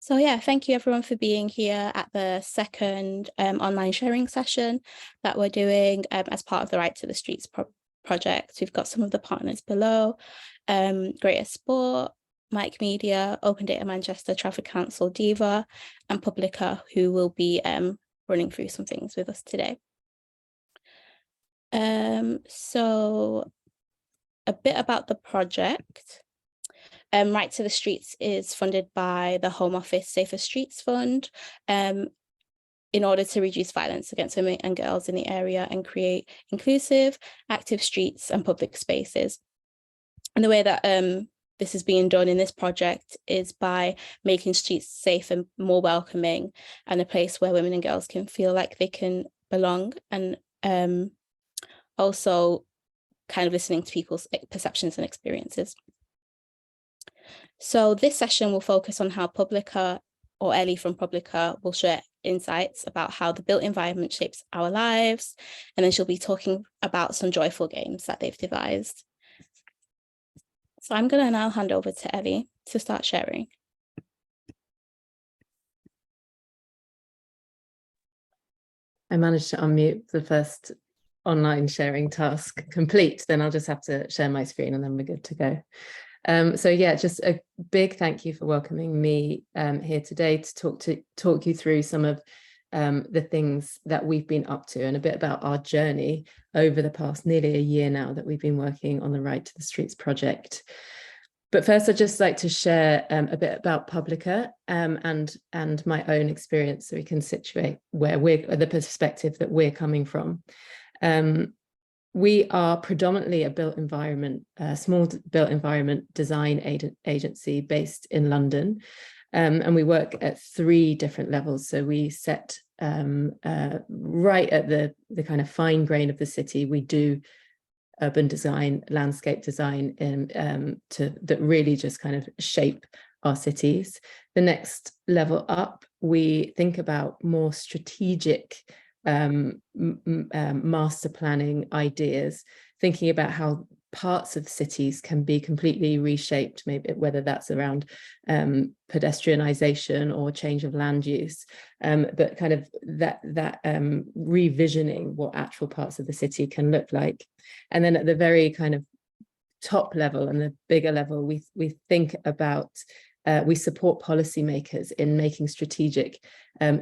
So yeah, thank you everyone for being here at the second online sharing session that we're doing as part of the Right to the Streets project. We've got some of the partners below, Greater Sport, Mike Media, Open Data Manchester, Trafford Council, DEVA, and Publica, who will be running through some things with us today. So a bit about the project. Right to the Streets is funded by the Home Office Safer Streets Fund in order to reduce violence against women and girls in the area and create inclusive, active streets and public spaces. And the way that this is being done in this project is by making streets safe and more welcoming and a place where women and girls can feel like they can belong, and also kind of listening to people's perceptions and experiences. So this session will focus on how Publica, or Ellie from Publica, will share insights about how the built environment shapes our lives. And then she'll be talking about some joyful games that they've devised. So I'm going to now hand over to Ellie to start sharing. I managed to unmute the first online sharing task complete. Then I'll just have to share my screen and then we're good to go. So yeah, just a big thank you for welcoming me here today to talk you through some of the things that we've been up to and a bit about our journey over the past nearly a year now that we've been working on the Right to the Streets project. But first, I'd just like to share a bit about Publica and my own experience, so we can situate where the perspective that we're coming from. We are predominantly a built environment, small built environment design agency based in London, and we work at 3 different levels. So we set right at the kind of fine grain of the city. We do urban design, landscape design, that really just kind of shape our cities. The next level up, we think about more strategic master planning ideas, thinking about how parts of cities can be completely reshaped, maybe whether that's around pedestrianization or change of land use, but kind of that revisioning what actual parts of the city can look like. And then at the very kind of top level and the bigger level, we think about we support policymakers in making strategic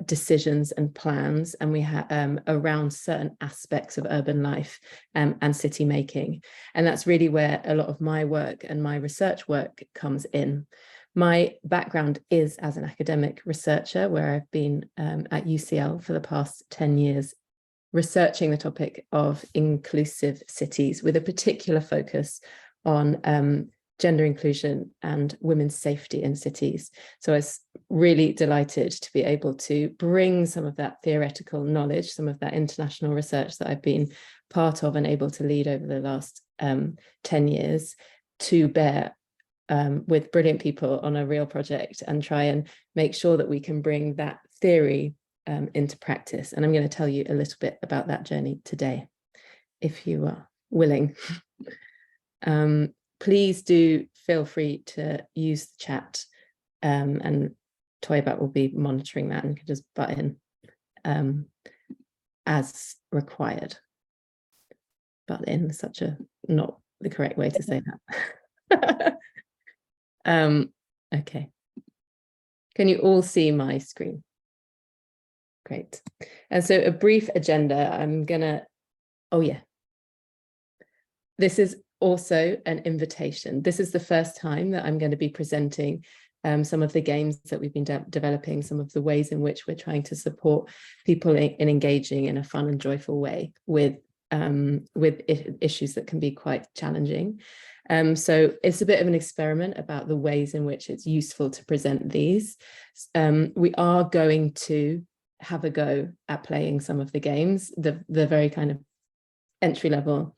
decisions and plans, and we have around certain aspects of urban life and city making. And that's really where a lot of my work and my research work comes in. My background is as an academic researcher, where I've been at UCL for the past 10 years, researching the topic of inclusive cities with a particular focus on gender inclusion and women's safety in cities. So I was really delighted to be able to bring some of that theoretical knowledge, some of that international research that I've been part of and able to lead over the last 10 years to bear with brilliant people on a real project and try and make sure that we can bring that theory into practice. And I'm going to tell you a little bit about that journey today, if you are willing. Please do feel free to use the chat, and Toybat will be monitoring that and can just butt in as required. Butt in is such a not the correct way to say that. Okay. Can you all see my screen? Great. And so a brief agenda. I'm gonna, oh yeah. This is also an invitation. This is the first time that I'm going to be presenting some of the games that we've been developing, some of the ways in which we're trying to support people in engaging in a fun and joyful way with issues that can be quite challenging. So it's a bit of an experiment about the ways in which it's useful to present these. We are going to have a go at playing some of the games, the very kind of entry level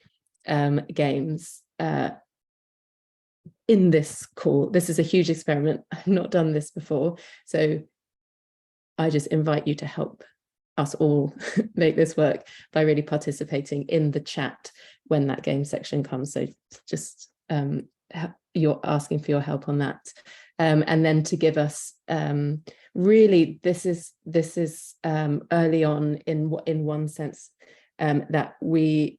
games in this call. This is a huge experiment. I've not done this before, so I just invite you to help us all make this work by really participating in the chat when that game section comes. So just you're asking for your help on that. And then to give us, really, this is early on in one sense, that we're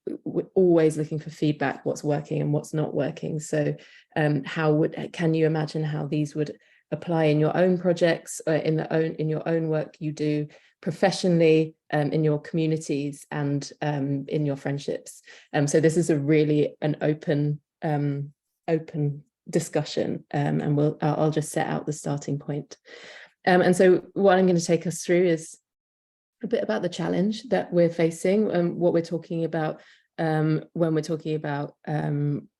always looking for feedback, what's working and what's not working. So can you imagine how these would apply in your own projects, in your own work you do professionally, in your communities, and in your friendships? So this is really an open discussion, and I'll just set out the starting point. And so what I'm going to take us through is a bit about the challenge that we're facing, and what we're talking about when we're talking about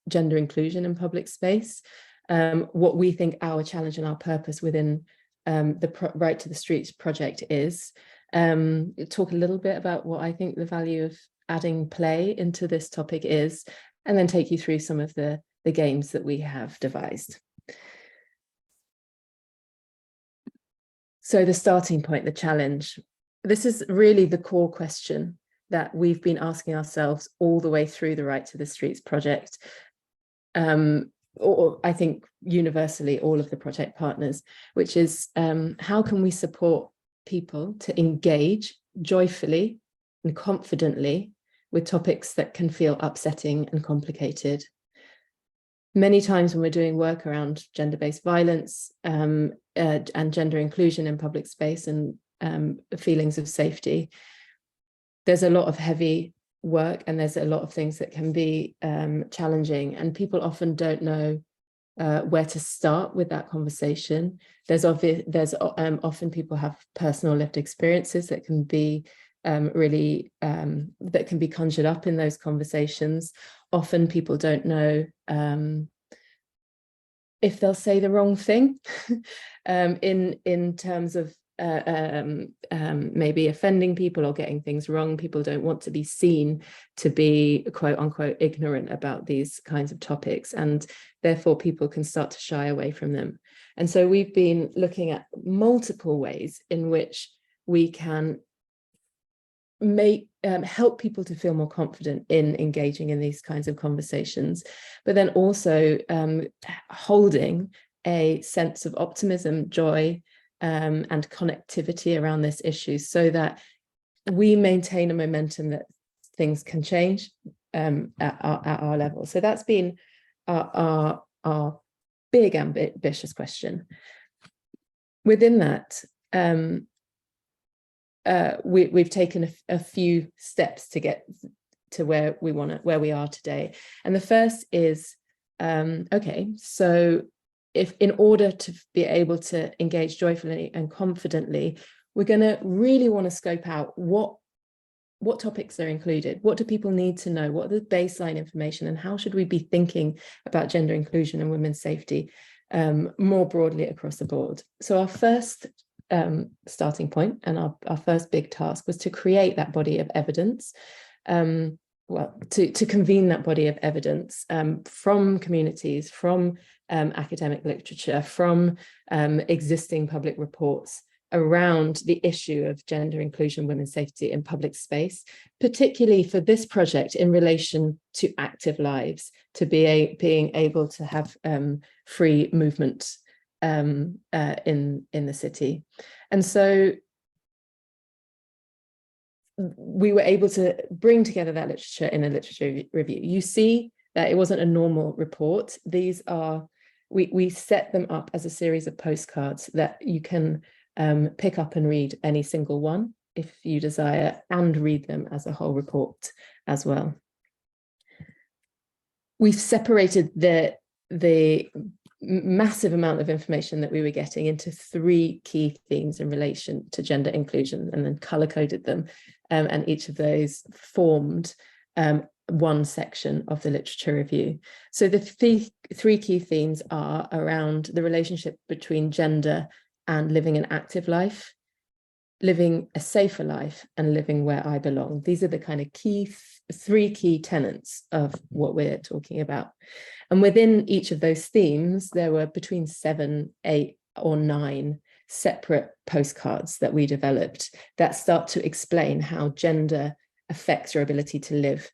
gender inclusion in public space, what we think our challenge and our purpose within the Right to the Streets project is, talk a little bit about what I think the value of adding play into this topic is, and then take you through some of the games that we have devised. So the starting point, the challenge. This is really the core question that we've been asking ourselves all the way through the Right to the Streets project, or I think universally all of the project partners, which is how can we support people to engage joyfully and confidently with topics that can feel upsetting and complicated. Many times when we're doing work around gender-based violence and gender inclusion in public space and feelings of safety, there's a lot of heavy work, and there's a lot of things that can be challenging, and people often don't know where to start with that conversation. Often people have personal lived experiences that can be that can be conjured up in those conversations. Often people don't know if they'll say the wrong thing in terms of maybe offending people or getting things wrong. People don't want to be seen to be quote unquote ignorant about these kinds of topics, and therefore people can start to shy away from them. And so we've been looking at multiple ways in which we can help people to feel more confident in engaging in these kinds of conversations, but then also holding a sense of optimism, joy, and connectivity around this issue, so that we maintain a momentum that things can change at our level. So that's been our big ambitious question. Within that, we've taken a few steps to get to where we are today. And the first is, okay, so if in order to be able to engage joyfully and confidently, we're going to really want to scope out what topics are included, what do people need to know, what are the baseline information, and how should we be thinking about gender inclusion and women's safety more broadly across the board. So our first starting point and our first big task was to create that body of evidence, to convene that body of evidence from communities, from academic literature, from existing public reports around the issue of gender inclusion, women's safety in public space, particularly for this project in relation to active lives, to being able to have free movement in the city. And so we were able to bring together that literature in a literature review. You see that it wasn't a normal report. These are, we set them up as a series of postcards that you can pick up and read any single one if you desire, and read them as a whole report as well. We've separated the massive amount of information that we were getting into 3 key themes in relation to gender inclusion, and then color-coded them, and each of those formed one section of the literature review. So the 3 key themes are around the relationship between gender and living an active life, living a safer life, and living where I belong. These are the kind of three key tenets of what we're talking about. And within each of those themes, there were between 7, 8, or 9 separate postcards that we developed that start to explain how gender affects your ability to live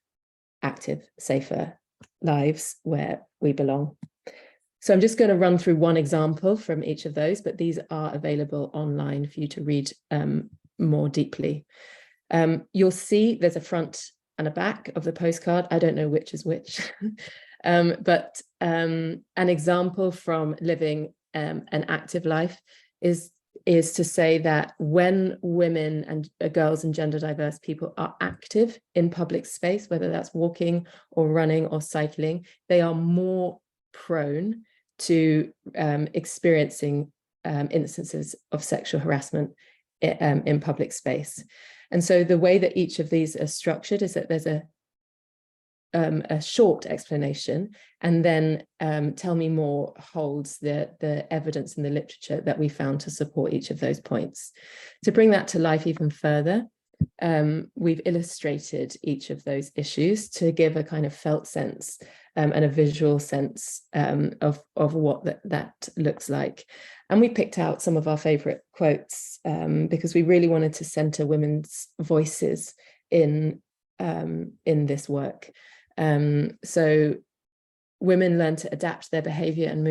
active, safer lives where we belong. So I'm just going to run through one example from each of those, but these are available online for you to read more deeply. You'll see there's a front and a back of the postcard. I don't know which is which, but an example from living an active life is to say that when women and girls and gender diverse people are active in public space, whether that's walking or running or cycling, they are more prone to experiencing instances of sexual harassment in public space. And so the way that each of these are structured is that there's a short explanation, and then Tell Me More holds the evidence in the literature that we found to support each of those points. To bring that to life even further, we've illustrated each of those issues to give a kind of felt sense and a visual sense of what that looks like. And we picked out some of our favorite quotes because we really wanted to center women's voices in this work. So women learn to adapt their behavior and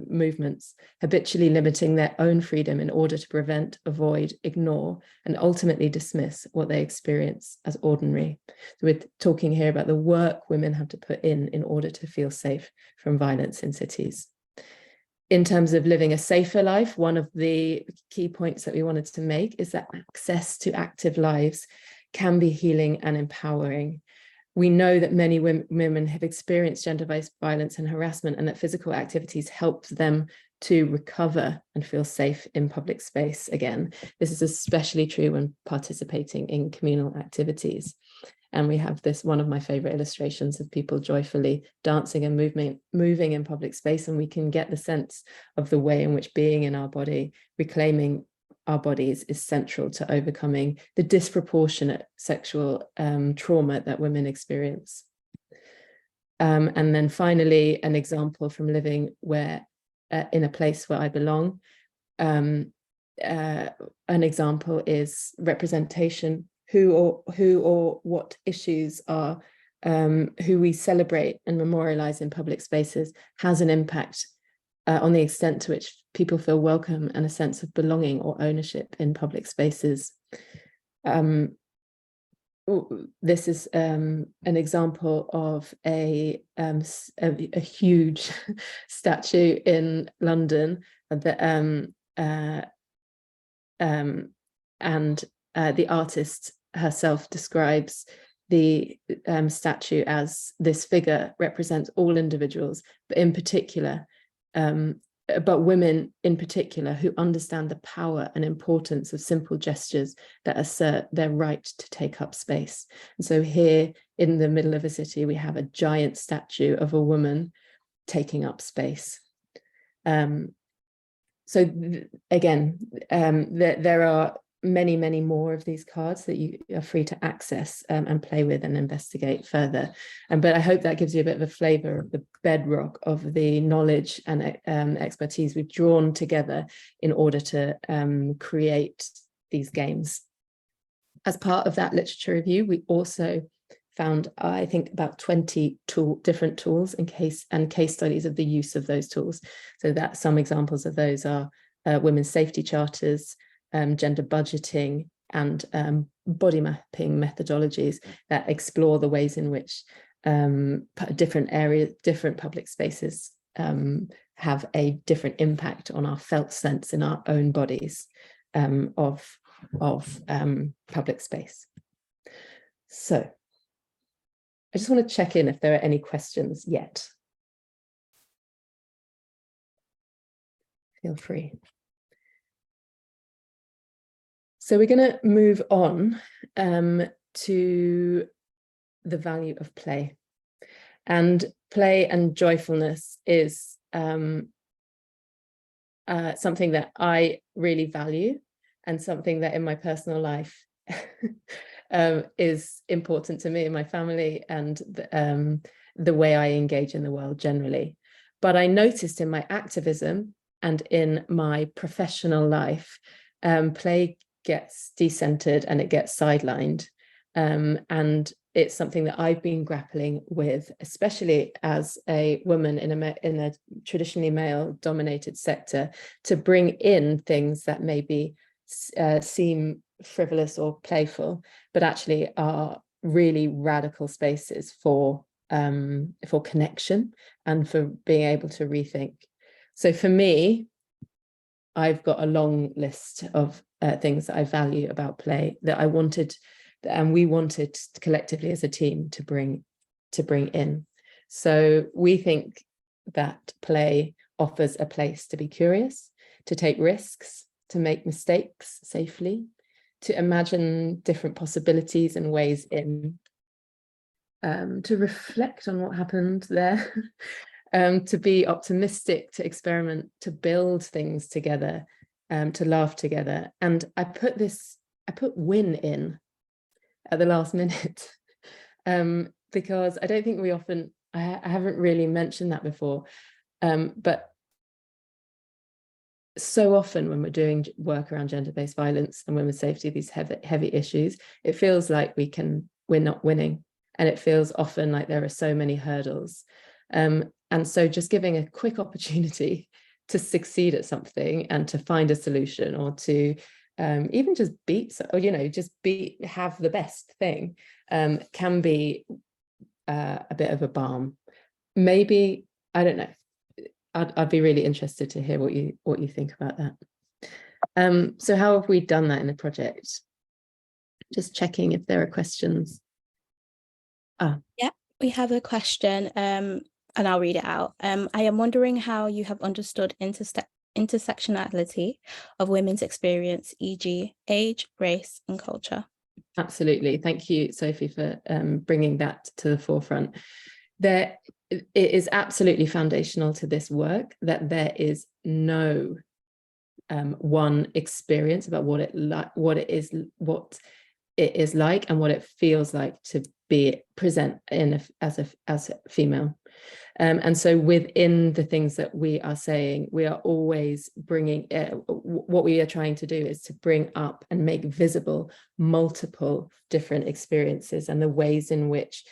movements, habitually limiting their own freedom in order to prevent, avoid, ignore, and ultimately dismiss what they experience as ordinary. So we're talking here about the work women have to put in order to feel safe from violence in cities. In terms of living a safer life, one of the key points that we wanted to make is that access to active lives can be healing and empowering. We know that many women have experienced gender-based violence and harassment, and that physical activities help them to recover and feel safe in public space again. This is especially true when participating in communal activities. And we have this, one of my favorite illustrations of people joyfully dancing and moving in public space, and we can get the sense of the way in which being in our body, reclaiming our bodies, is central to overcoming the disproportionate sexual trauma that women experience. And then finally, an example from living in a place where I belong. An example is representation. Who or what issues are who we celebrate and memorialize in public spaces has an impact on the extent to which people feel welcome and a sense of belonging or ownership in public spaces. This is an example of a huge statue in London and the artist herself describes the statue as this figure represents all individuals, but in particular, but women in particular, who understand the power and importance of simple gestures that assert their right to take up space. And so here in the middle of a city, we have a giant statue of a woman taking up space. So again, there are many more of these cards that you are free to access and play with and investigate further. But I hope that gives you a bit of a flavor of the bedrock of the knowledge and expertise we've drawn together in order to create these games. As part of that literature review, we also found, I think, about 20 different tools and case studies of the use of those tools. So that some examples of those are women's safety charters, gender budgeting, and body mapping methodologies that explore the ways in which different areas, different public spaces have a different impact on our felt sense in our own bodies of public space. So I just want to check in if there are any questions yet. Feel free. So we're going to move on to the value of play. And play and joyfulness is something that I really value, and something that in my personal life is important to me and my family, and the way I engage in the world generally. But I noticed in my activism and in my professional life, play gets decentered and it gets sidelined. And it's something that I've been grappling with, especially as a woman in a traditionally male-dominated sector, to bring in things that maybe seem frivolous or playful, but actually are really radical spaces for connection and for being able to rethink. So for me, I've got a long list of things that I value about play that I wanted, and we wanted collectively as a team to bring in. So we think that play offers a place to be curious, to take risks, to make mistakes safely, to imagine different possibilities and ways in, to reflect on what happened there, to be optimistic, to experiment, to build things together, to laugh together. And I put win in at the last minute, because I don't think we often, I haven't really mentioned that before, but so often when we're doing work around gender-based violence and women's safety, these heavy issues, it feels like we're not winning, and it feels often like there are so many hurdles. And so just giving a quick opportunity to succeed at something and to find a solution, or to even just have the best thing, can be a bit of a balm. Maybe, I don't know. I'd be really interested to hear what you think about that. So how have we done that in the project? Just checking if there are questions. Yeah, we have a question, and I'll read it out. I am wondering how you have understood intersectionality of women's experience, e.g. age, race, and culture. Absolutely. Thank you, Sophie, for bringing that to the forefront. It is absolutely foundational to this work that there is no one experience about what it is like and what it feels like to be present as a female. And so within the things that we are saying, we are always bringing, what we are trying to do is to bring up and make visible multiple different experiences, and the ways in which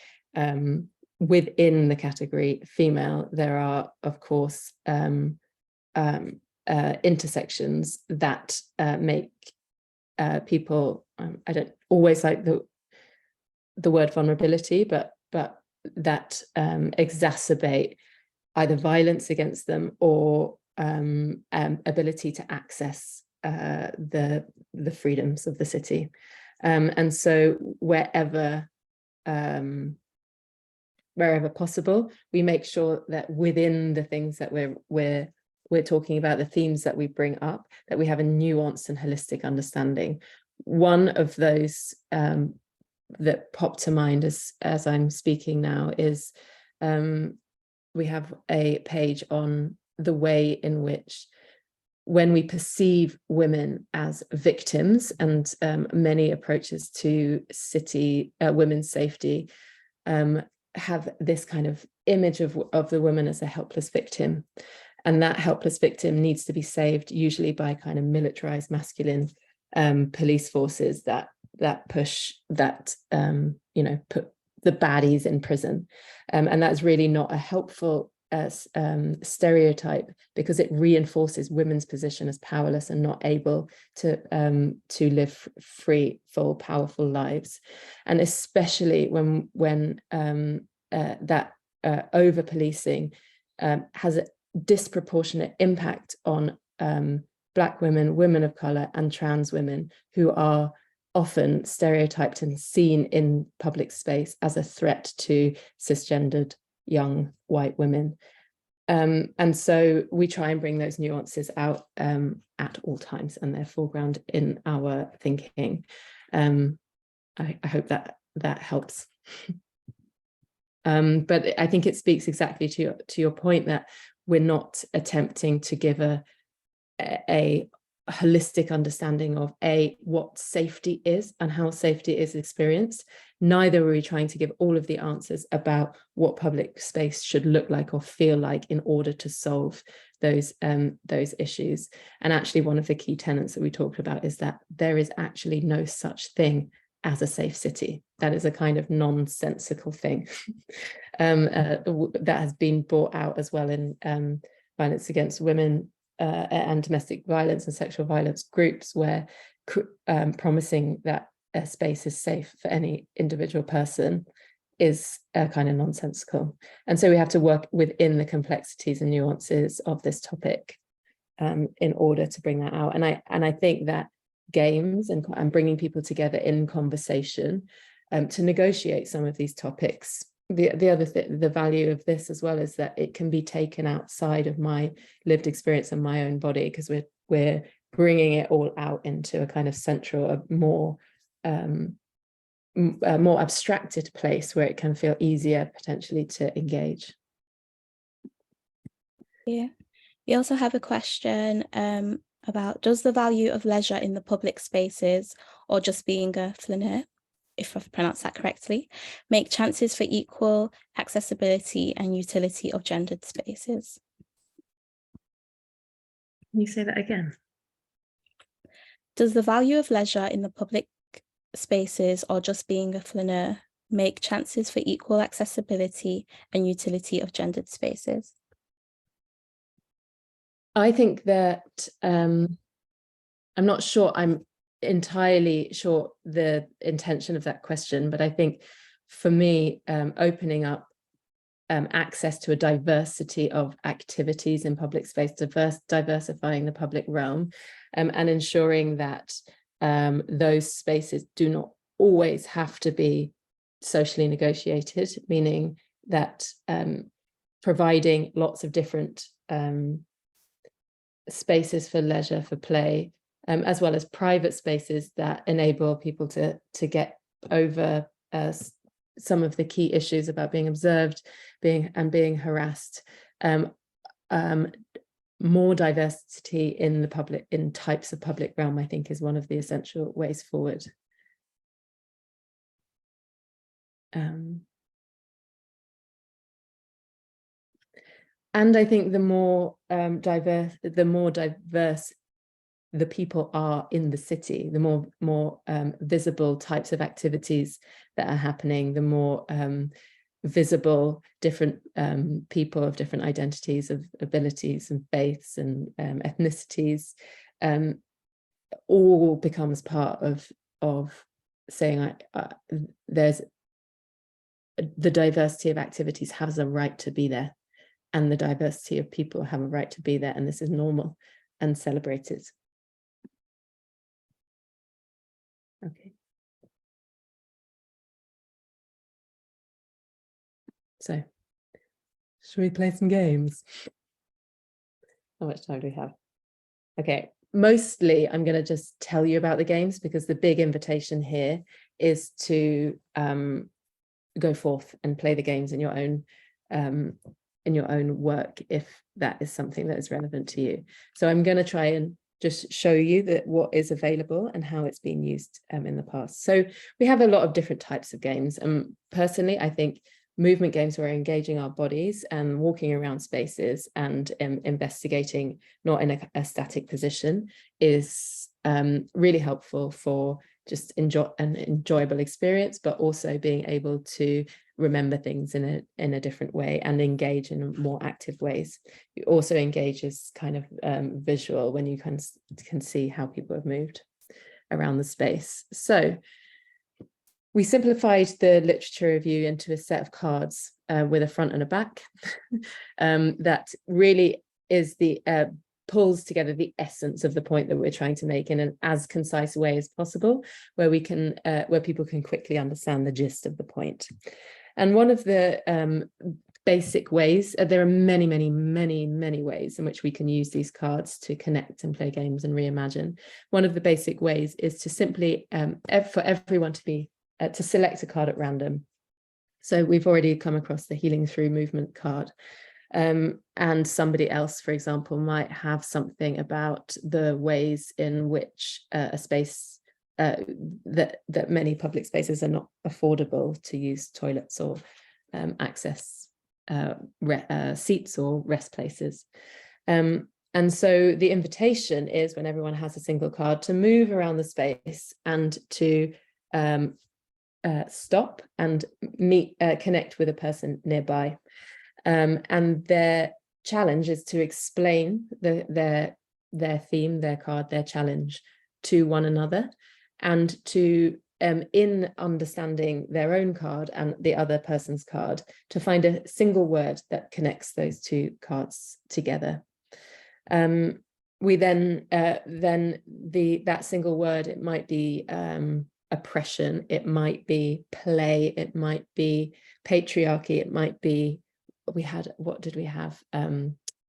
within the category female, there are, of course, intersections that make people, I don't always like the word vulnerability, but that exacerbate either violence against them or ability to access the freedoms of the city. And so wherever possible, we make sure that within the things that we're talking about, the themes that we bring up, that we have a nuanced and holistic understanding. One of those that pop to mind as I'm speaking now is we have a page on the way in which, when we perceive women as victims, and many approaches to city women's safety have this kind of image of the woman as a helpless victim, and that helpless victim needs to be saved, usually by kind of militarized masculine police forces that push that put the baddies in prison, and that's really not a helpful stereotype, because it reinforces women's position as powerless and not able to live free, full, powerful lives. And especially when that over policing has a disproportionate impact on Black women, women of color, and trans women, who are often stereotyped and seen in public space as a threat to cisgendered young white women. And so we try and bring those nuances out at all times, and they're foreground in our thinking. I hope that helps. But I think it speaks exactly to your point, that we're not attempting to give a holistic understanding of what safety is and how safety is experienced. Neither are we trying to give all of the answers about what public space should look like or feel like in order to solve those issues. And actually, one of the key tenets that we talked about is that there is actually no such thing as a safe city. That is a kind of nonsensical thing that has been brought out as well in violence against women and domestic violence and sexual violence groups, where promising that a space is safe for any individual person is kind of nonsensical. And so we have to work within the complexities and nuances of this topic in order to bring that out. And I think that games and bringing people together in conversation to negotiate some of these topics. The other thing, the value of this as well, is that it can be taken outside of my lived experience and my own body, because we're bringing it all out into a kind of central, a more abstracted place where it can feel easier potentially to engage. Yeah. We also have a question about, does the value of leisure in the public spaces, or just being a flaneur, if I've pronounced that correctly, make chances for equal accessibility and utility of gendered spaces? Can you say that again? Does the value of leisure in the public spaces, or just being a flaneur, make chances for equal accessibility and utility of gendered spaces? I think that I'm not sure I'm entirely sure the intention of that question, but I think for me, opening up access to a diversity of activities in public space, diversifying the public realm, and ensuring that those spaces do not always have to be socially negotiated, meaning that providing lots of different spaces for leisure, for play, as well as private spaces that enable people to get over some of the key issues about being observed, being harassed. More diversity in the public, in types of public realm, I think, is one of the essential ways forward. And I think the more diverse the people are in the city, the more visible types of activities that are happening, the more visible different people of different identities, of abilities and faiths and ethnicities, all becomes part of saying there's the diversity of activities has a right to be there, and the diversity of people have a right to be there, and this is normal and celebrated. Okay. So, should we play some games? How much time do we have? Okay, mostly I'm going to just tell you about the games, because the big invitation here is to go forth and play the games in your own work, if that is something that is relevant to you. So I'm going to try and just show you that what is available and how it's been used in the past. So we have a lot of different types of games. Personally, I think movement games where we're engaging our bodies and walking around spaces and investigating, not in a static position, is really helpful for just enjoy an enjoyable experience, but also being able to remember things in a different way and engage in more active ways. You also engage as kind of visual, when you can see how people have moved around the space. So we simplified the literature review into a set of cards with a front and a back that really is the pulls together the essence of the point that we're trying to make in an as concise way as possible, where we can where people can quickly understand the gist of the point. And one of the basic ways, there are many ways in which we can use these cards to connect and play games and reimagine. One of the basic ways is to simply for everyone to select a card at random. So we've already come across the Healing Through Movement card. And somebody else, for example, might have something about the ways in which a space that many public spaces are not affordable to use toilets or access seats or rest places. And so the invitation is, when everyone has a single card, to move around the space and to stop and connect with a person nearby. And their challenge is to explain their theme, their card, their challenge to one another, and to in understanding their own card and the other person's card, to find a single word that connects those two cards together. We then that single word, it might be oppression, it might be play, it might be patriarchy, it might be, what did we have?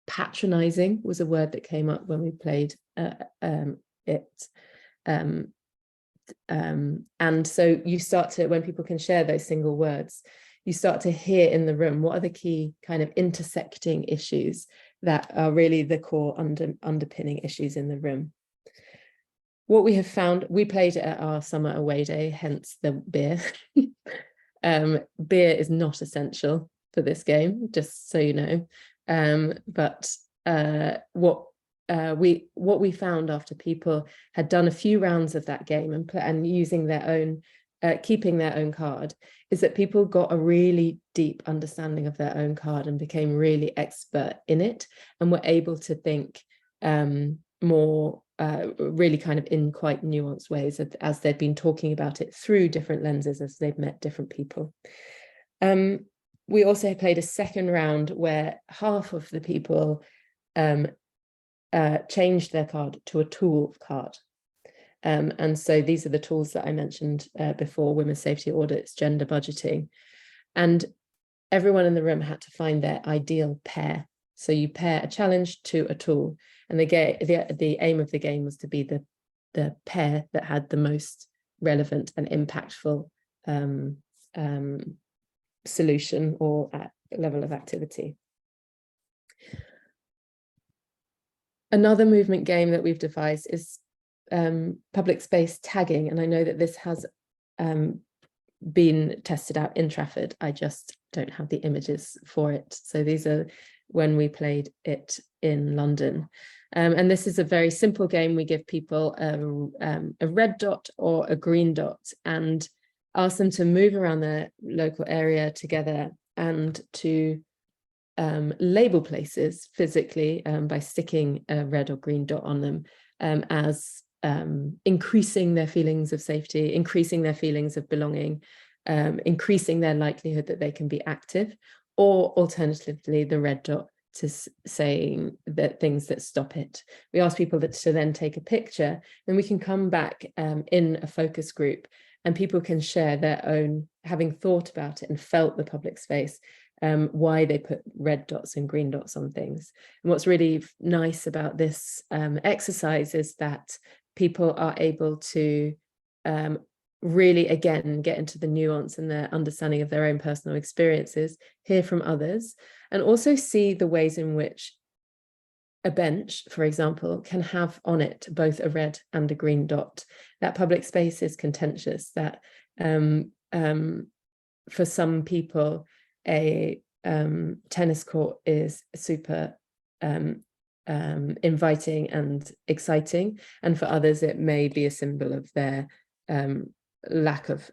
Patronizing was a word that came up when we played it. And so you start to, when people can share those single words, you start to hear in the room what are the key kind of intersecting issues that are really the core underpinning issues in the room. What we have found, we played at our summer away day, hence the beer. Beer is not essential for this game, just so you know. But what we found after people had done a few rounds of that game and using their own, keeping their own card, is that people got a really deep understanding of their own card and became really expert in it, and were able to think more really kind of in quite nuanced ways as they'd been talking about it through different lenses as they've met different people. We also played a second round where half of the people changed their card to a tool card. And so these are the tools that I mentioned before: women's safety audits, gender budgeting. And everyone in the room had to find their ideal pair. So you pair a challenge to a tool. And the aim of the game was to be the pair that had the most relevant and impactful solution or level of activity. Another movement game that we've devised is public space tagging. And I know that this has been tested out in Trafford. I just don't have the images for it. So these are when we played it in London. And this is a very simple game. We give people a red dot or a green dot and ask them to move around their local area together and to label places physically by sticking a red or green dot on them as increasing their feelings of safety, increasing their feelings of belonging, increasing their likelihood that they can be active, or alternatively the red dot to saying that things that stop it. We ask people to then take a picture, and we can come back in a focus group, and people can share their own, having thought about it and felt the public space, why they put red dots and green dots on things. And what's really nice about this exercise is that people are able to really, again, get into the nuance and their understanding of their own personal experiences, hear from others, and also see the ways in which a bench, for example, can have on it both a red and a green dot. That public space is contentious, that for some people, a tennis court is super inviting and exciting, and for others it may be a symbol of their lack of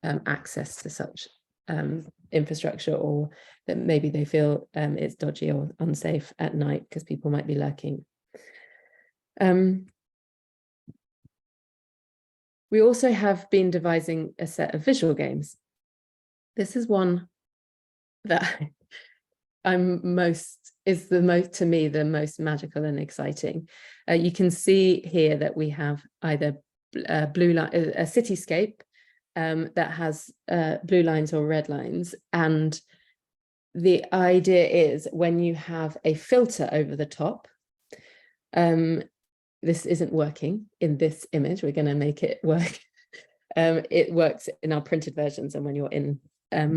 access to such infrastructure, or that maybe they feel it's dodgy or unsafe at night because people might be lurking. We also have been devising a set of visual games. This is one that to me the most magical and exciting. You can see here that we have either a cityscape that has blue lines or red lines, and the idea is when you have a filter over the top, this isn't working in this image, we're going to make it work. It works in our printed versions and when you're in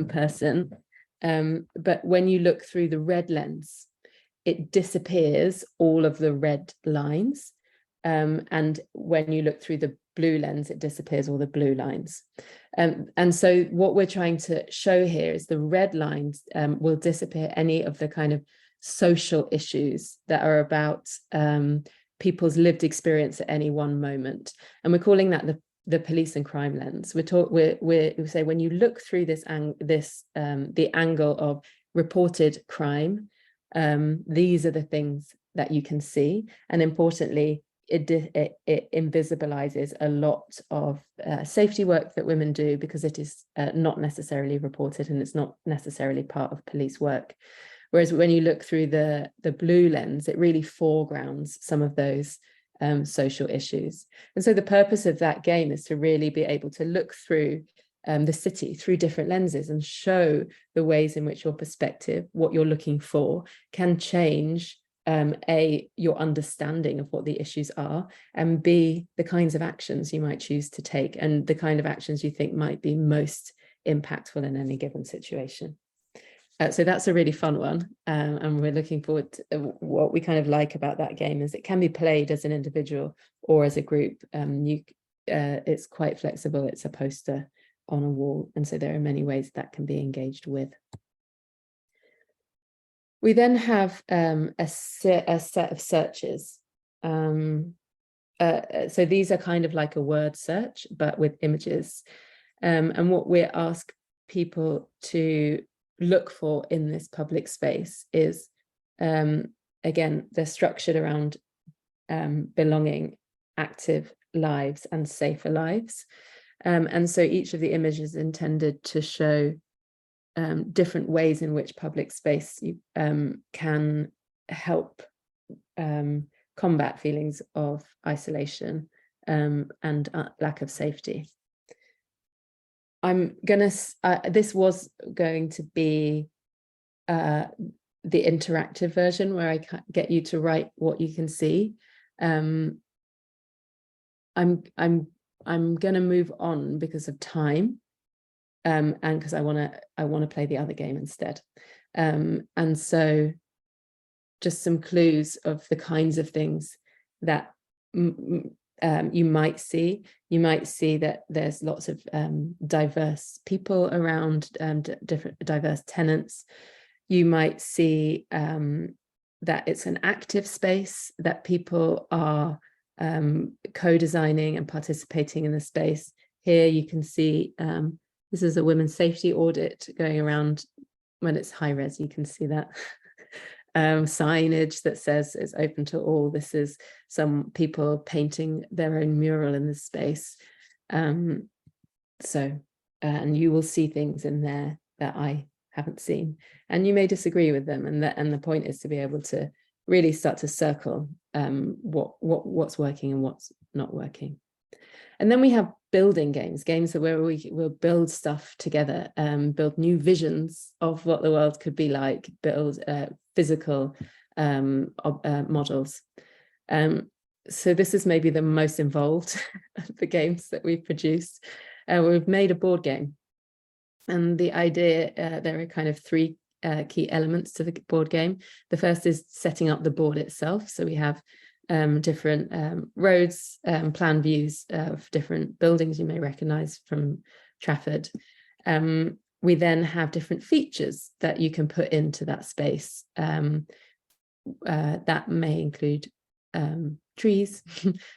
person, but when you look through the red lens, it disappears all of the red lines, and when you look through the blue lens, it disappears all the blue lines. And so what we're trying to show here is the red lines will disappear any of the kind of social issues that are about people's lived experience at any one moment. And we're calling that the police and crime lens. We say when you look through the angle of reported crime, these are the things that you can see, and importantly, it invisibilizes a lot of safety work that women do, because it is not necessarily reported and it's not necessarily part of police work. Whereas when you look through the blue lens, it really foregrounds some of those social issues. And so the purpose of that game is to really be able to look through the city through different lenses and show the ways in which your perspective, what you're looking for, can change your understanding of what the issues are, and B, the kinds of actions you might choose to take and the kind of actions you think might be most impactful in any given situation. So that's a really fun one, and we're looking forward to what we kind of like about that game is it can be played as an individual or as a group. It's quite flexible. It's a poster on a wall, and so there are many ways that can be engaged with. We then have a set of searches. So these are kind of like a word search, but with images. And what we ask people to look for in this public space is, again, they're structured around belonging, active lives, and safer lives. And so each of the images is intended to show different ways in which public space can help combat feelings of isolation and lack of safety. This was going to be the interactive version where I get you to write what you can see. I'm going to move on because of time. And because I want to play the other game instead. And so just some clues of the kinds of things that you might see. You might see that there's lots of diverse people around, different diverse tenants. You might see that it's an active space, that people are co-designing and participating in the space. Here you can see this is a women's safety audit going around. When it's high res, you can see that. Signage that says it's open to all. This is some people painting their own mural in this space. And you will see things in there that I haven't seen. And you may disagree with them. And the point is to be able to really start to circle what's working and what's not working. And then we have building games where we will build stuff together, build new visions of what the world could be like, build physical models. So this is maybe the most involved of the games that we've produced. We've made a board game. And the idea, there are kind of three key elements to the board game. The first is setting up the board itself. So we have different roads, plan views of different buildings you may recognize from Trafford. We then have different features that you can put into that space. That may include trees,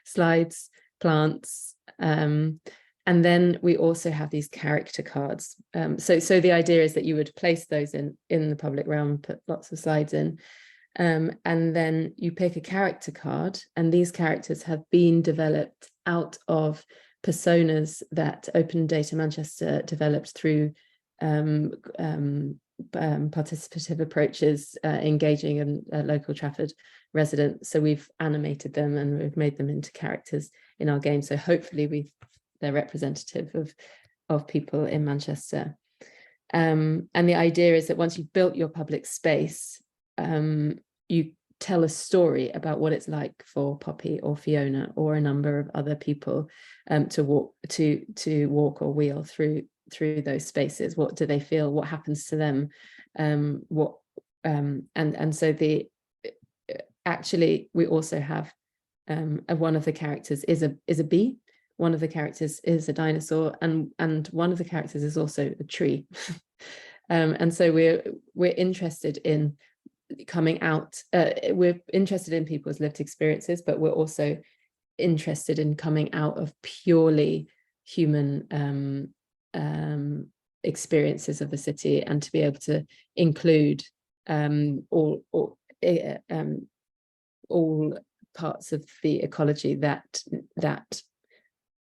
slides, plants. And then we also have these character cards. So the idea is that you would place those in the public realm, put lots of slides in. And then you pick a character card, and these characters have been developed out of personas that Open Data Manchester developed through participative approaches, engaging a local Trafford resident. So we've animated them and we've made them into characters in our game. So hopefully they're representative of people in Manchester. And the idea is that once you've built your public space, you tell a story about what it's like for Poppy or Fiona or a number of other people to walk or wheel through those spaces. What do they feel? What happens to them? And so actually we also have one of the characters is a bee, one of the characters is a dinosaur, and one of the characters is also a tree. And so we're interested in coming out, we're interested in people's lived experiences, but we're also interested in coming out of purely human experiences of the city, and to be able to include all parts of the ecology that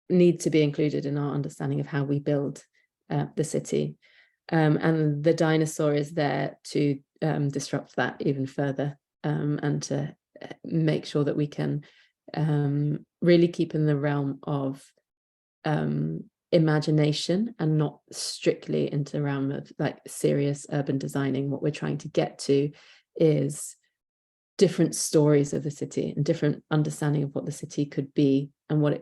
need to be included in our understanding of how we build the city. And the dinosaur is there to disrupt that even further, and to make sure that we can really keep in the realm of imagination, and not strictly into the realm of like serious urban designing. What we're trying to get to is different stories of the city and different understanding of what the city could be, and what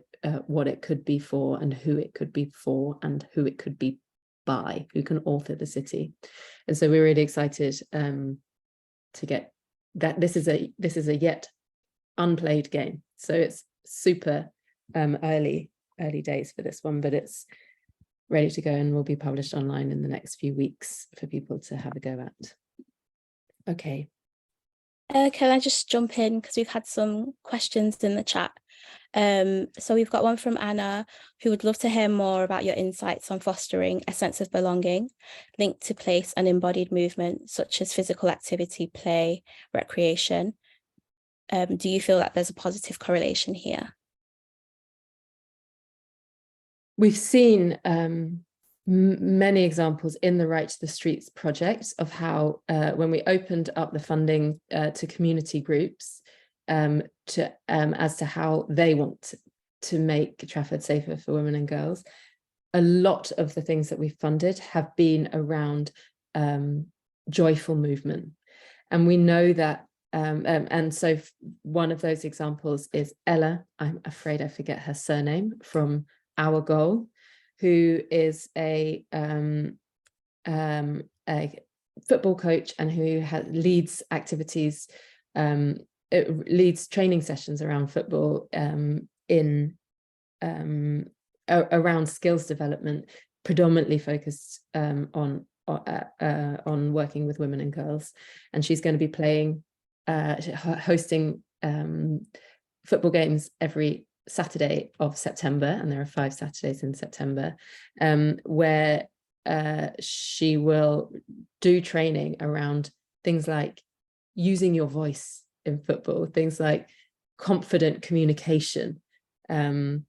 it could be for, and who it could be for, and who it could be by, who can author the city. And so we're really excited to get that. This is a yet unplayed game, so it's super early days for this one, but it's ready to go and will be published online in the next few weeks for people to have a go at. Okay. Can I just jump in, because we've had some questions in the chat. So we've got one from Anna, who would love to hear more about your insights on fostering a sense of belonging linked to place and embodied movement, such as physical activity, play, recreation. Do you feel that there's a positive correlation here? We've seen many examples in the Right to the Streets project of how when we opened up the funding to community groups as to how they want to make Trafford safer for women and girls, a lot of the things that we've funded have been around joyful movement. And we know that, and so one of those examples is Ella, I'm afraid I forget her surname, from Our Goal, who is a football coach, and who leads activities, leads training sessions around football around skills development, predominantly focused on working with women and girls. And she's going to be hosting football games every Saturday of September, and there are 5 Saturdays in September, where she will do training around things like using your voice in football, things like confident communication, and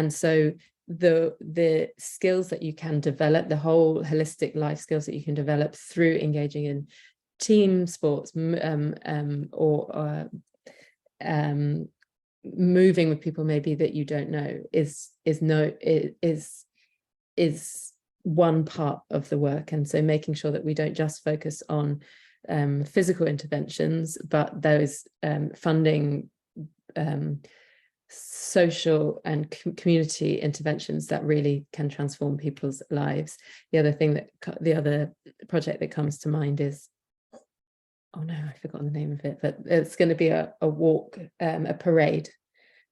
so the skills that you can develop, the whole holistic life skills that you can develop through engaging in team sports, or moving with people maybe that you don't know, is one part of the work. And so making sure that we don't just focus on physical interventions, but those funding social and community interventions that really can transform people's lives. The other project that comes to mind is, oh no, I've forgotten the name of it, but it's going to be a walk, a parade.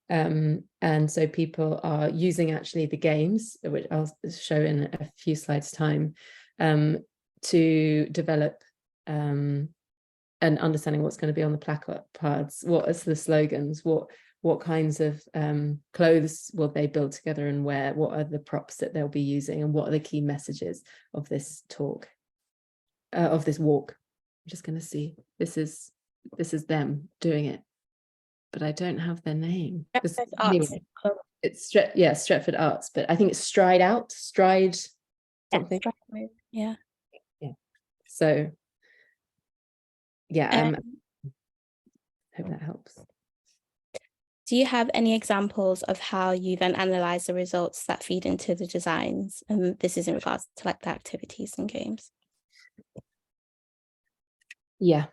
And so people are using actually the games, which I'll show in a few slides time, to develop an understanding what's going to be on the placards, what is the slogans, what kinds of clothes will they build together and wear, what are the props that they'll be using, and what are the key messages of this talk, of this walk. I'm just going to see, this is them doing it, but I don't have their name. Anyway, it's Stretford Arts, but I think it's Stride something. Yeah. So yeah, hope that helps. Do you have any examples of how you then analyze the results that feed into the designs? And this is in regards to like the activities and games. Yeah.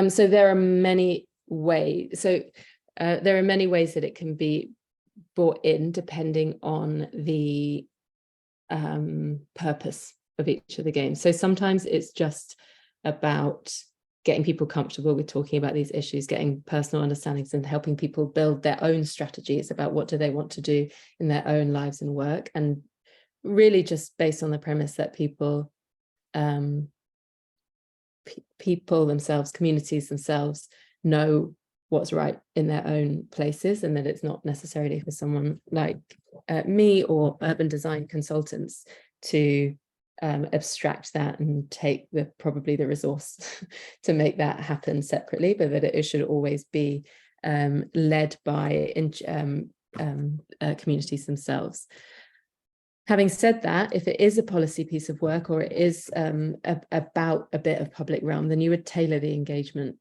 So there are many ways. There are many ways that it can be brought in, depending on the purpose of each of the games. So sometimes it's just about getting people comfortable with talking about these issues, getting personal understandings, and helping people build their own strategies about what do they want to do in their own lives and work, and really just based on the premise that people themselves, communities themselves, know what's right in their own places, and that it's not necessarily for someone like me or urban design consultants to abstract that and take probably the resource to make that happen separately, but that it should always be led by communities themselves. Having said that, if it is a policy piece of work, or it is about a bit of public realm, then you would tailor the engagement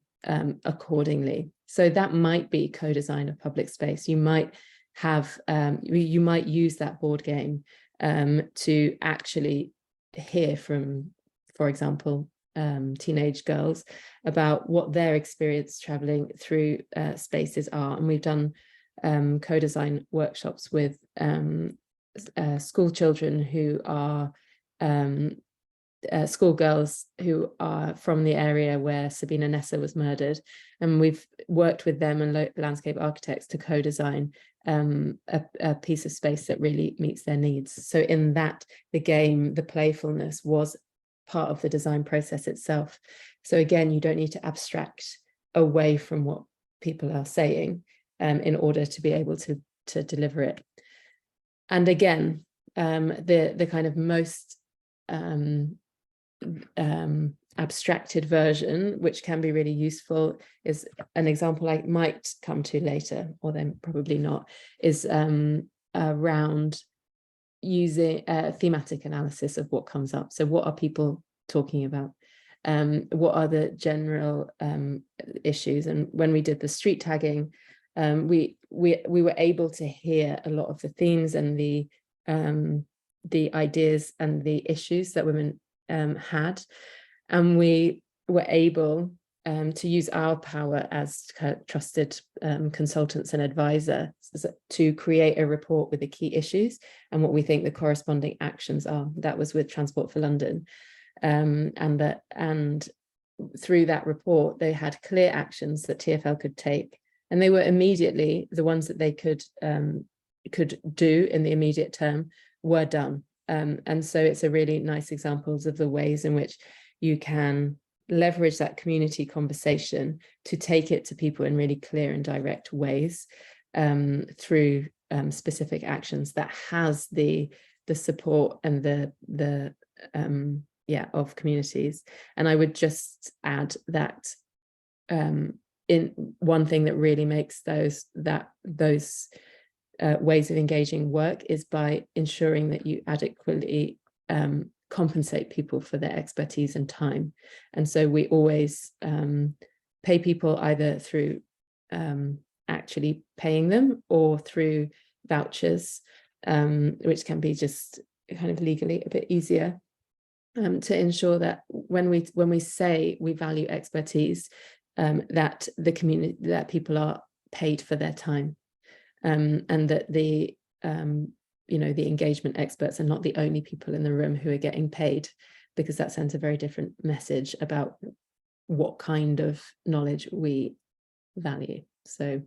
accordingly. So that might be co-design of public space. You might have, you might use that board game to actually hear from, for example, teenage girls about what their experience traveling through spaces are. And we've done co-design workshops with school children who are schoolgirls who are from the area where Sabina Nessa was murdered, and we've worked with them and landscape architects to co-design a piece of space that really meets their needs. So in that, the game, the playfulness was part of the design process itself. So again, you don't need to abstract away from what people are saying in order to be able to deliver it. And again, the kind of most abstracted version, which can be really useful, is an example I might come to later, or then probably not, is around using thematic analysis of what comes up. So what are people talking about? What are the general issues? And when we did the street tagging, we were able to hear a lot of the themes and the ideas and the issues that women had, and we were able to use our power as trusted consultants and advisors to create a report with the key issues and what we think the corresponding actions are. That was with Transport for London, and through that report they had clear actions that TfL could take. And they were immediately, the ones that they could do in the immediate term were done. And so it's a really nice examples of the ways in which you can leverage that community conversation to take it to people in really clear and direct ways through specific actions that has the support and the of communities. And I would just add that in one thing that really makes those ways of engaging work is by ensuring that you adequately compensate people for their expertise and time. And so we always pay people either through actually paying them or through vouchers, which can be just kind of legally a bit easier, to ensure that when we say we value expertise, that the community, that people are paid for their time, and that the the engagement experts are not the only people in the room who are getting paid, because that sends a very different message about what kind of knowledge we value. So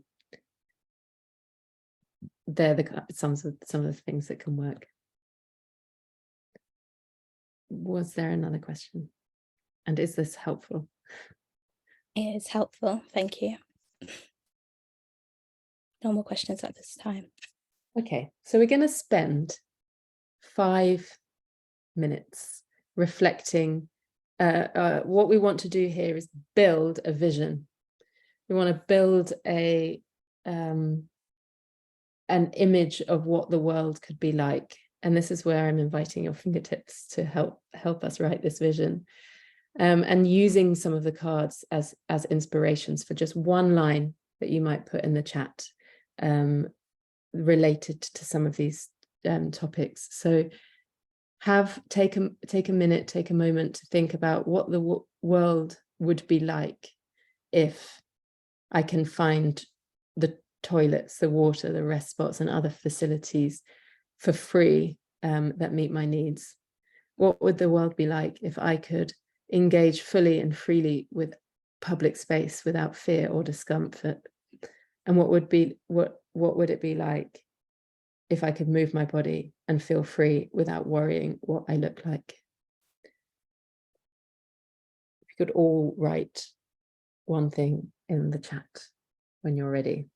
they're some of the things that can work. Was there another question? And is this helpful? It is helpful, thank you. No more questions at this time. Okay, so we're going to spend 5 minutes reflecting. What we want to do here is build a vision. We want to build an image of what the world could be like. And this is where I'm inviting your fingertips to help us write this vision. And using some of the cards as inspirations for just one line that you might put in the chat related to some of these topics. So take a minute, take a moment to think about what the world would be like if I can find the toilets, the water, the rest spots and other facilities for free that meet my needs. What would the world be like if I could engage fully and freely with public space without fear or discomfort? And what would it be like if I could move my body and feel free without worrying what I look like? If you could all write one thing in the chat when you're ready.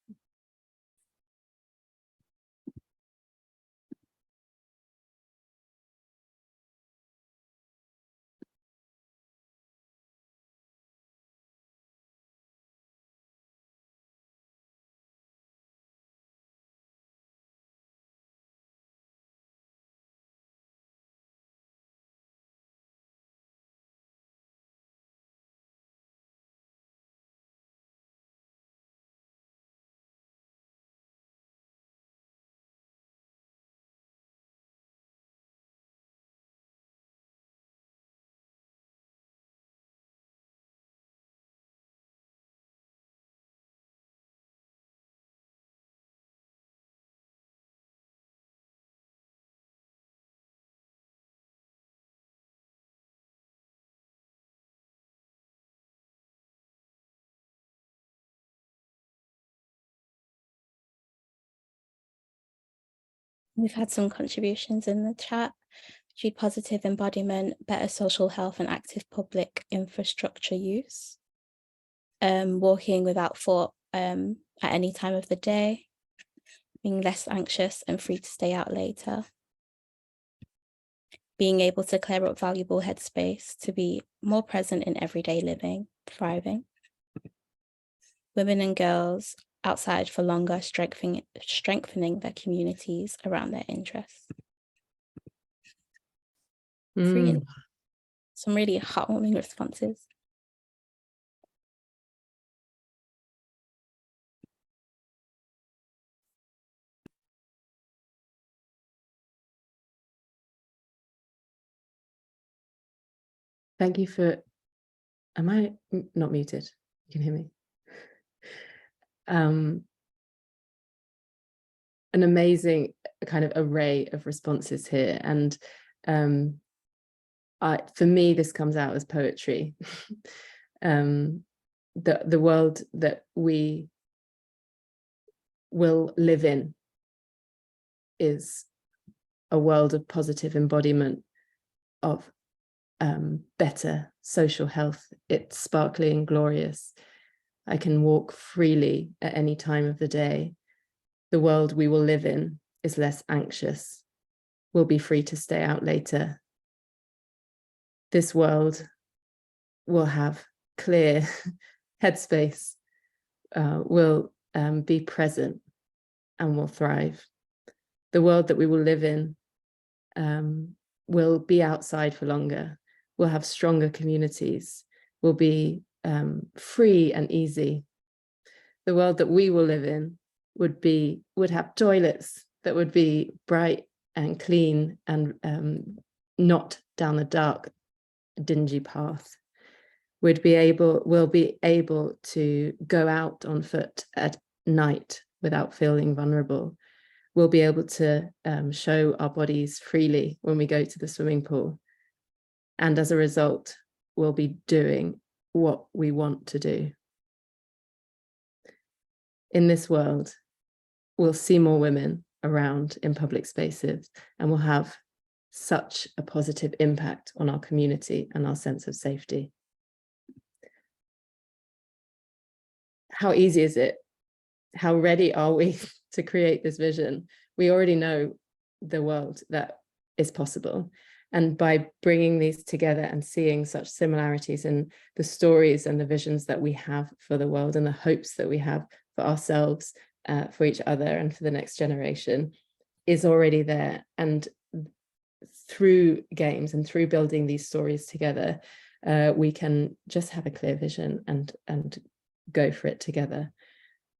We've had some contributions in the chat. Achieve positive embodiment, better social health and active public infrastructure use. Walking without thought at any time of the day. Being less anxious and free to stay out later. Being able to clear up valuable headspace to be more present in everyday living, thriving. Women and girls outside for longer, strengthening their communities around their interests. Really, some really heartwarming responses. Thank you for, am I not muted? You can hear me. An amazing kind of array of responses here. And for me, this comes out as poetry. The world that we will live in is a world of positive embodiment of better social health. It's sparkly and glorious. I can walk freely at any time of the day. The world we will live in is less anxious. We'll be free to stay out later. This world will have clear headspace, will be present and will thrive. The world that we will live in will be outside for longer. We'll have stronger communities. We'll be free and easy. The world that we will live in would have toilets that would be bright and clean and not down the dark, dingy path. We'll be able to go out on foot at night without feeling vulnerable. We'll be able to show our bodies freely when we go to the swimming pool. And as a result, we'll be doing what we want to do. In this world, we'll see more women around in public spaces, and we'll have such a positive impact on our community and our sense of safety. How easy is it? How ready are we to create this vision? We already know the world that is possible. And by bringing these together and seeing such similarities in the stories and the visions that we have for the world and the hopes that we have for ourselves, for each other and for the next generation is already there. And through games and through building these stories together, we can just have a clear vision and go for it together.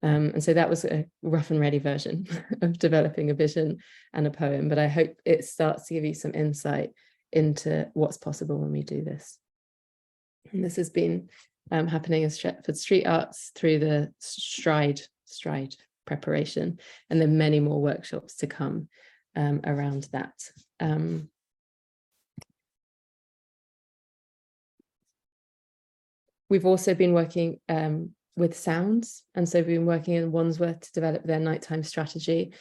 And so that was a rough and ready version of developing a vision and a poem, but I hope it starts to give you some insight into what's possible when we do this. And this has been happening as Stretford Street Arts through the Stride preparation, and then many more workshops to come around that. We've also been working with sounds, and so we've been working in Wandsworth to develop their nighttime strategy,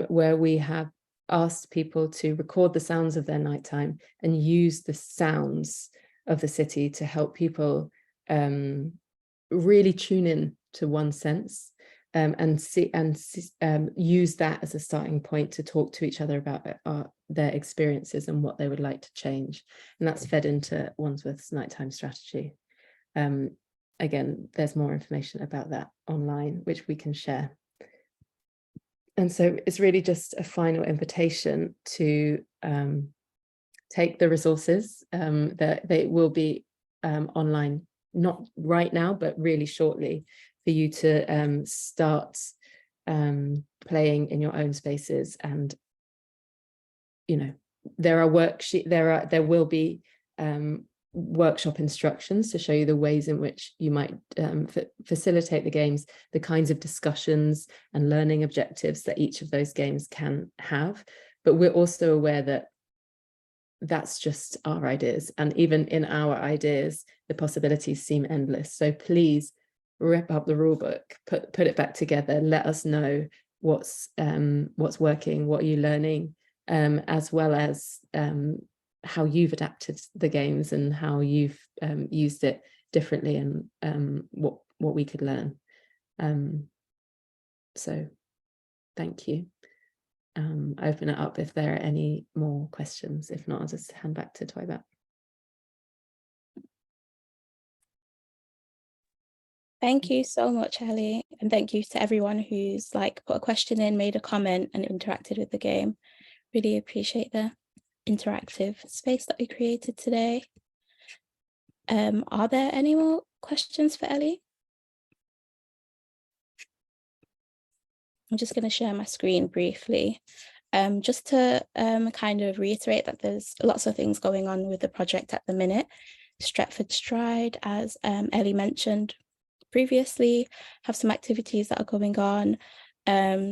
where we have asked people to record the sounds of their nighttime and use the sounds of the city to help people really tune in to one sense, and use that as a starting point to talk to each other about their experiences and what they would like to change. And that's fed into Wandsworth's nighttime strategy. Again, there's more information about that online, which we can share. And so it's really just a final invitation to take the resources that they will be online, not right now, but really shortly, for you to start playing in your own spaces. And, you know, there will be workshop instructions to show you the ways in which you might facilitate the games, the kinds of discussions and learning objectives that each of those games can have. But we're also aware that that's just our ideas, and even in our ideas the possibilities seem endless. So please rip up the rule book, put it back together, let us know what's working, what are you learning, as well as how you've adapted the games and how you've used it differently, and what we could learn. So thank you. Open it up if there are any more questions. If not, I'll just hand back to Twyba. Thank you so much, Ellie, and thank you to everyone who's like put a question in, made a comment, and interacted with the game. Really appreciate the interactive space that we created today. Are there any more questions for Ellie? I'm just going to share my screen briefly. Just to kind of reiterate that there's lots of things going on with the project at the minute. Stretford Stride, as Ellie mentioned previously, have some activities that are going on,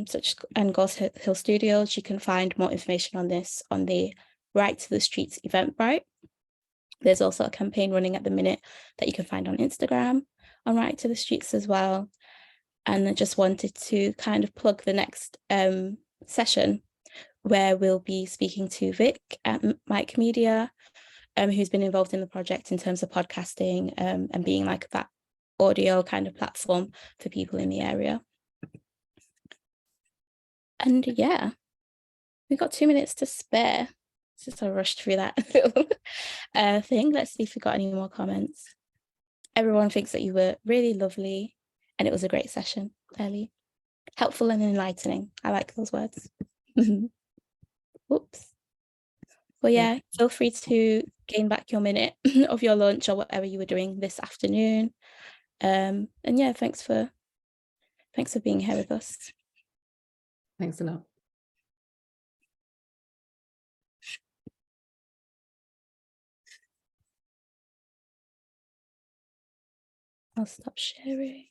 such and Ghost Hill Studios. You can find more information on this on the Right to the Streets Eventbrite. There's also a campaign running at the minute that you can find on Instagram on Right to the Streets as well. And I just wanted to kind of plug the next session, where we'll be speaking to Vic at Mike Media, who's been involved in the project in terms of podcasting and being like that audio kind of platform for people in the area. And yeah, we've got 2 minutes to spare. Just I rushed through that thing. Let's see if we got any more comments. Everyone thinks that you were really lovely and it was a great session, Ellie. Helpful and enlightening. I like those words. Oops. Well, yeah, feel free to gain back your minute of your lunch or whatever you were doing this afternoon. And yeah, thanks for being here with us. Thanks a lot. I'll stop sharing.